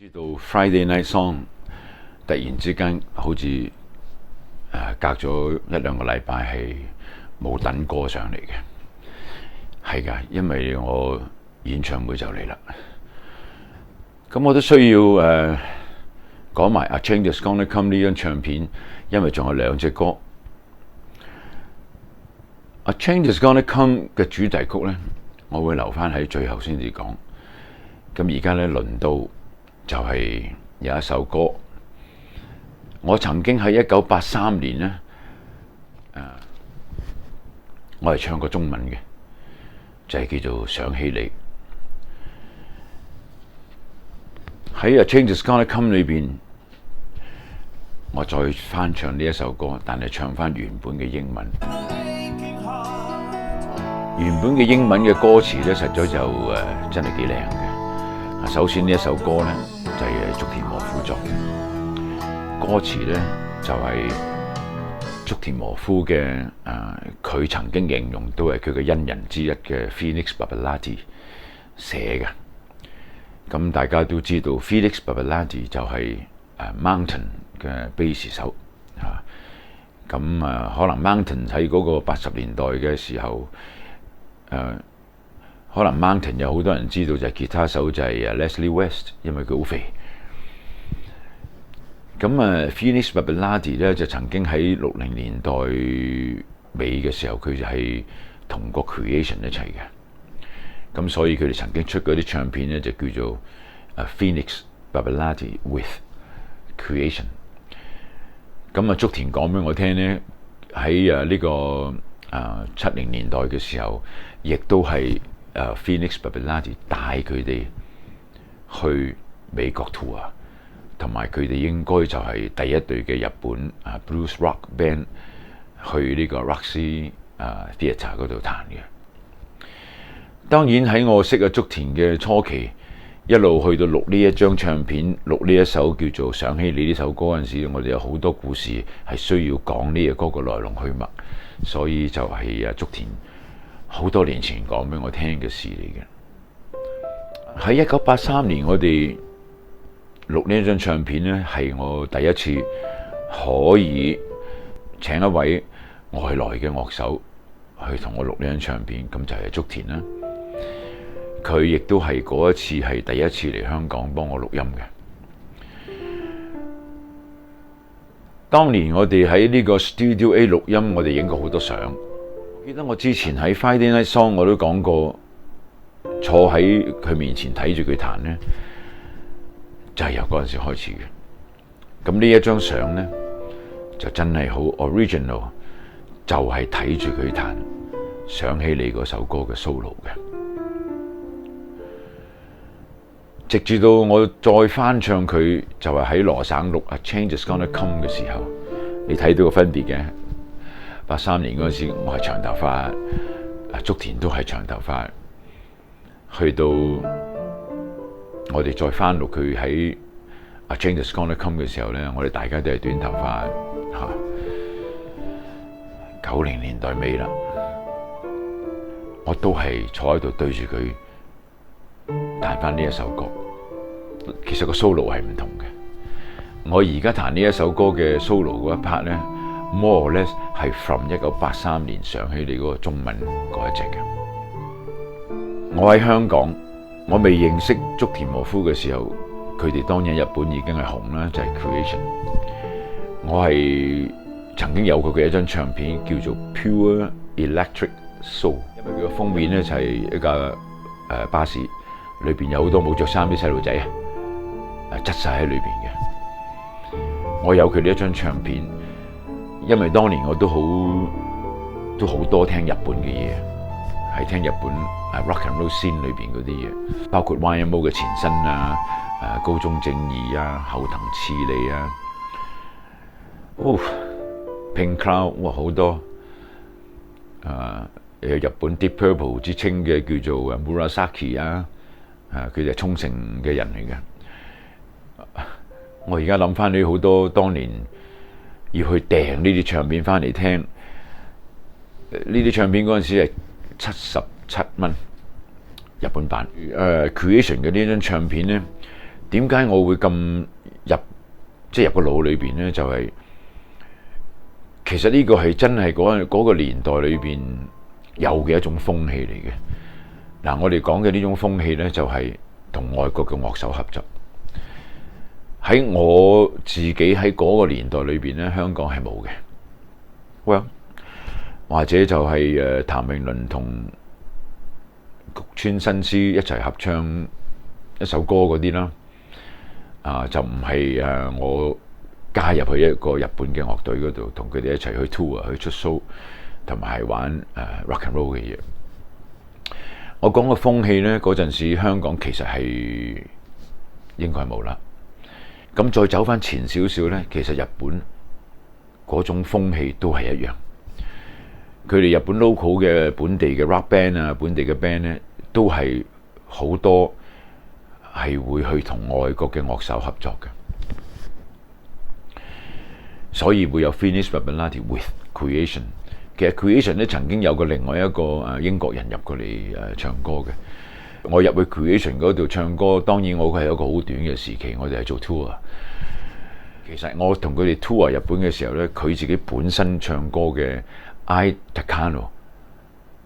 知道 Friday Night Song 突然之間好似隔咗一兩個禮拜係冇等歌上嚟嘅，係㗎，因為我演唱會就嚟啦。咁我都需要講埋《A Change Is Gonna Come》呢張唱片，因為仲有兩隻歌。《A Change Is Gonna Come》嘅主題曲呢，我會留返喺最後先至講。咁而家呢，輪到就係有一首歌，我曾經喺1983年呢，我係唱過中文嘅，就係叫做《想起你》。喺《A Change Is Gonna Come》裏邊，我再翻唱呢一首歌，但係唱翻原本嘅英文。原本嘅英文嘅歌詞咧，實在就真係幾靚嘅。首先呢一首歌咧，就係竹田和夫作嘅，歌詞咧就係竹田和夫嘅佢曾經形容都係佢嘅恩人之一嘅 Felix Babaladi 寫嘅。咁大家都知道 Felix Babaladi 就係Mountain 嘅貝斯手嚇。咁可能 Mountain 喺嗰個80年代嘅時候，可能 Mountain 有好多人知道就係吉他手就係Leslie West， 因為佢好肥。咁Felix Babaladi 咧就曾經喺60年代尾嘅時候，佢就係同個 Creation 一齊嘅。咁所以佢哋曾經出嗰啲唱片咧就叫做Felix Babaladi with Creation。咁竹田講俾我聽咧，喺呢個70年代嘅時候，亦都係Felix Babaladi 帶佢哋去美國 tour， 同埋佢哋應該就係第一隊嘅日本blues rock band 去呢個 Roxy Theatre 嗰度彈嘅。當然喺我識竹田嘅初期，一路去到錄呢一張唱片，錄呢一首叫做《想起你》呢首歌嗰陣時，我哋有好多故事係需要講呢個歌嘅來龍去脈，所以就係竹田好多年前講俾我聽嘅事嚟嘅。喺1983年，我哋錄呢一張唱片呢，係我第一次可以請一位外來嘅樂手去同我錄呢張唱片，咁就係竹田啦。佢亦都係嗰一次係第一次嚟香港幫我錄音嘅。當年我哋喺呢個 Studio A 錄音，我哋影過好多相。我記得我之前喺 Friday Night Song 我都講過，坐喺佢面前睇住佢彈呢，就係由嗰陣時開始嘅。咁呢一張相呢，就真係好 original， 就係睇住佢彈想起你嗰首歌嘅 solo 嘅。直至到我再翻唱佢，就係喺羅省錄《A Change Is Gonna Come》嘅時候，你睇到個分別嘅。83年嗰陣時，我係長頭髮，竹田都係長頭髮。去到我哋再翻錄佢喺《A Change Is Gonna Come》嘅時候咧，我哋大家都係短頭髮嚇。90年代尾啦，我都係坐喺度對住佢彈翻呢一首歌，其實個 solo 係唔同嘅。我而家彈呢一首歌嘅 solo 嗰一 part 咧 ，more or less 係 from 1983年想起你嗰個中文嗰一隻嘅。我喺香港，我未認識竹田和夫嘅時候，佢哋當然日本已經係紅啦，就係 Creation。我係曾經有過嘅一張唱片叫做 Pure Electric Soul， 因為佢個封面咧就係一架巴士。裏邊有好多冇着衫啲細路仔擠晒喺裏邊嘅。我有佢呢一張唱片，因為當年我都好多聽日本嘅嘢，係聽日本rock and roll scene 裏邊嗰啲嘢，包括 YMO 嘅前身高中正義後藤次利Pink Cloud， 哇好多日本 Deep Purple 之稱嘅叫做 Murasaki 佢哋係沖繩嘅人嚟嘅。我而家諗翻起好多當年要去訂呢啲唱片翻嚟聽，呢啲唱片嗰陣時係77蚊日本版。Creation 嘅呢張唱片咧，點解我會咁入個腦裏邊呢？就係其實呢個係真係嗰個年代裏邊有嘅一種風氣嚟嘅。嗱，我哋講嘅呢種風氣呢，就係同外國嘅樂手合作。喺我自己喺嗰個年代裏邊呢，香港係冇嘅。Well， 或者就係譚詠麟同菊川新司一齊合唱一首歌嗰啲啦。就唔係我加入去一個日本嘅樂隊嗰度，同佢哋一齊去 tour 去出 show，同埋係玩rock and roll 嘅嘢。我講個風氣呢，嗰陣時香港其實係應該係冇啦。咁再走翻前少少呢，其實日本嗰種風氣都係一樣。佢哋日本 local 嘅本地嘅 rock band 啊，本地嘅 band 呢，都係好多係會去同外國嘅樂手合作嘅，所以會有 Finnish Babilarti with Creation。其實 Creation 咧曾經有過另外一個英國人入過嚟唱歌嘅。我入去 Creation 嗰度唱歌，當然我係有一個好短嘅時期，我哋係做 tour。其實我同佢哋 tour 日本嘅時候咧，佢自己本身唱歌嘅 Ai Takano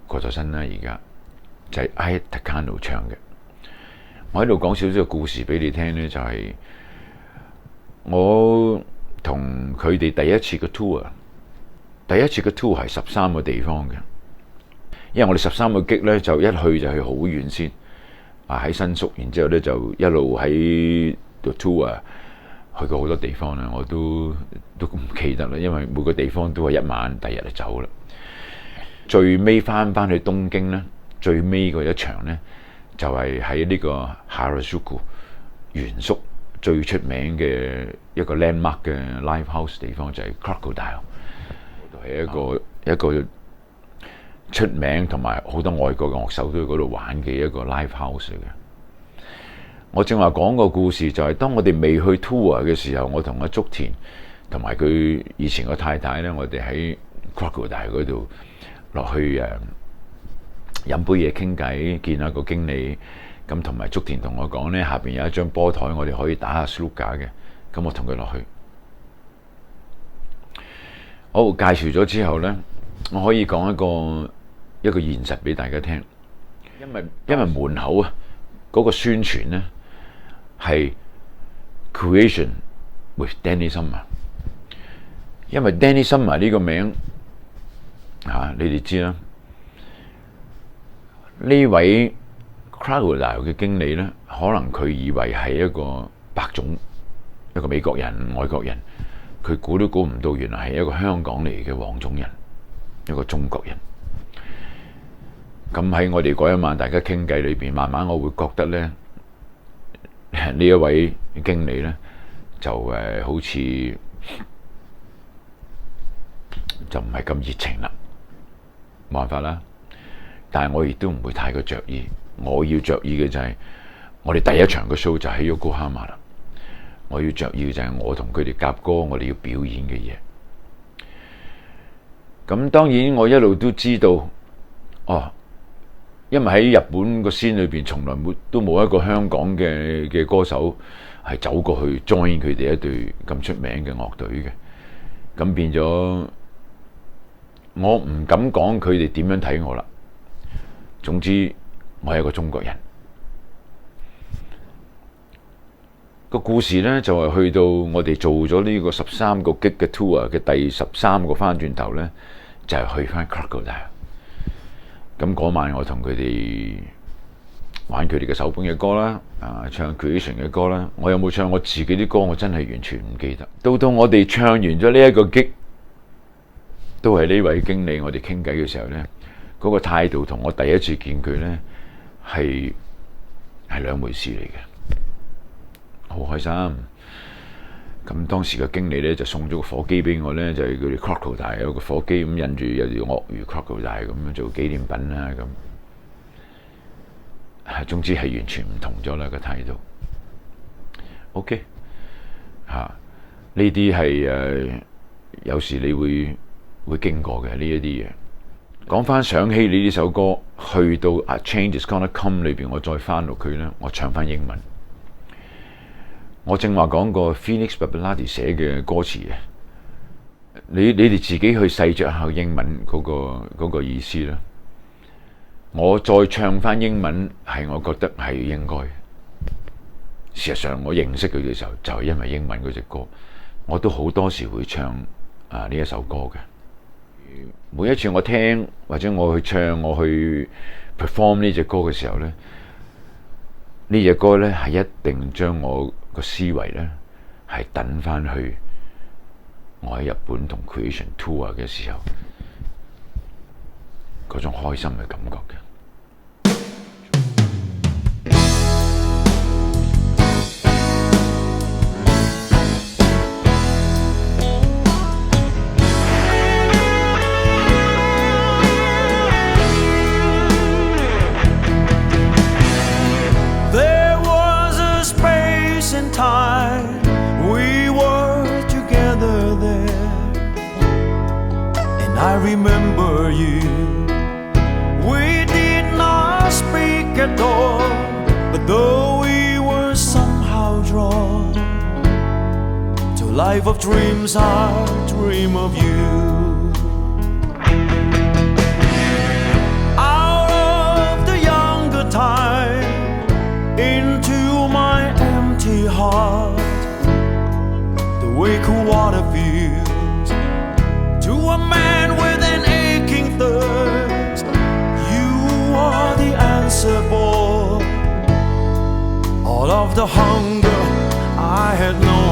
過咗身啦，而家就係 Ai Takano 唱嘅。我喺度講少少嘅故事俾你聽呢，就係我同佢哋第一次嘅 tour， 第一次嘅 tour 係13個地方嘅，因為我哋13個 gig 呢，就一去就去好遠先，喺新宿，然之後呢就一路喺度 tour， 去過好多地方啦，我都唔記得啦，因為每個地方都係一晚，第二日就走啦。最尾翻去東京呢，最尾嗰一場呢，就係喺呢個 Harajuku 原宿最出名嘅一個 landmark 嘅 live house 地方，就係 Crocodile， 嗰度係一個出名同埋好多外國嘅樂手都喺嗰度玩嘅一個 live house 嚟嘅。我正話講個故事，就係當我哋未去 tour 嘅時候，我同阿竹田同埋佢以前個太太呢，我哋喺 Crocodile 嗰度落去飲杯嘢傾偈，見下個經理，咁同埋竹田同我講呢，下邊有一張波台，我哋可以打下 snooker 嘅，咁我同佢落去。好，介紹咗之後呢，我可以講一個現實俾大家聽，因為門口啊嗰個宣傳呢係 Creation with Danny Summer， 因為 Danny Summer 呢個名你哋知啦。呢位 Crocodile 嘅經理呢，可能佢以為係一個白種，一個美國人、外國人，佢估都估唔到，原來係一個香港嚟嘅黃種人，一個中國人。咁喺我哋嗰一晚大家傾偈裏邊，慢慢我會覺得呢，呢一位經理呢，就好似就唔係咁熱情啦，冇辦法啦。但係我亦都唔會太過着意，我要着意嘅就係我哋第一場嘅 show 就喺 Yokohama 啦。我要着意嘅就係我同佢哋夾歌，我哋要表演嘅嘢。咁當然我一路都知道，因為喺日本個 scene 裏邊，從來都冇一個香港嘅歌手係走過去 join 佢哋一隊咁出名嘅樂隊嘅。咁變咗，我唔敢講佢哋點樣睇我啦。總之我係一個中國人。個故事呢，就係去到我哋做咗呢個13個 gig 嘅 tour 嘅第13個翻轉頭呢，就係去翻 Crocodile。咁嗰晚我同佢哋玩佢哋嘅首本嘅歌啦，唱 Creation 嘅歌啦。我有冇唱我自己啲歌？我真係完全唔記得。到我哋唱完咗呢一個 gig，都係呢位經理我哋傾偈嘅時候呢，嗰個態度同我第一次見佢呢係兩回事嚟嘅，好開心。咁當時個經理呢就送咗個火機俾我呢，就係佢哋 Crocodile 有個火機，咁印住有條鱷魚 Crocodile 咁樣做紀念品啦。咁總之係完全唔同咗啦個態度。OK 呢啲係有時你會經過嘅呢一啲嘢。講翻想起你呢首歌，去到 A Change Is Gonna Come 裏邊，我再翻落去呢，我唱翻英文。我正話講過 Phoenix Babaladi 寫嘅歌詞嘅，你哋自己去細嚼下英文嗰個意思啦。我再唱翻英文係我覺得係應該。事實上我認識佢嘅時候就係因為英文嗰隻歌，我都好多時會唱呢一首歌嘅。每一次我聽或者我去唱我去 perform 呢隻歌嘅時候咧，呢隻歌咧係一定將我個思維咧係等翻去我喺日本同 Creation Tour 嘅時候嗰種開心嘅感覺嘅。I remember you. We did not speak at all, but though we were somehow drawn to a life of dreams, I dream of you. Out of the younger time into my empty heart, the way cool water feels to a man with an aching thirst. You are the answer for all of the hunger I had known.